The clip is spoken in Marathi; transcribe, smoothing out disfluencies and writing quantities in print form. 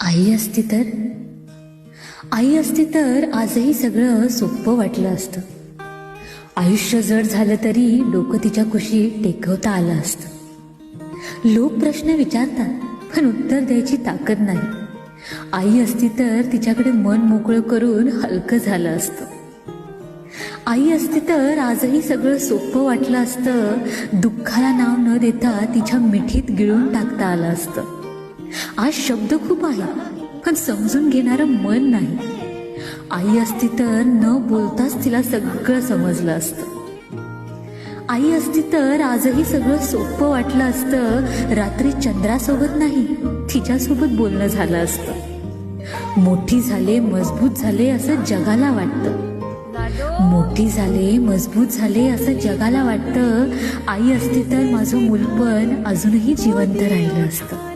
आई असती तर आजही सगळं सोपं वाटलं असतं. आयुष्य जड झालं तरी डोकं तिच्या कुशीत टेकवता आलं असतं. लोक प्रश्न विचारतात पण उत्तर द्यायची ताकद नाही. आई असती तर तिच्याकडे मन मोकळं करून हलकं झालं असतं. आई असती तर आजही सगळं सोपं वाटलं असतं. दुःखाला नाव न देता तिच्या मिठीत गिळून टाकता आलं असतं. आज शब्द खूप आहे पण समजून घेणारं मन नाही. आई असती तर न बोलताच तिला सगळं समजलं असतं. आई असती तर आजही सगळं सोपं वाटलं असतं. रात्री चंद्रासोबत नाही तिच्यासोबत बोलणं झालं असतं. मोठी झाले मजबूत झाले असं जगाला वाटतं. मोठी झाले मजबूत झाले असं जगाला वाटतं. आई असती तर माझं मूलपण अजूनही जिवंत राहिलं असतं.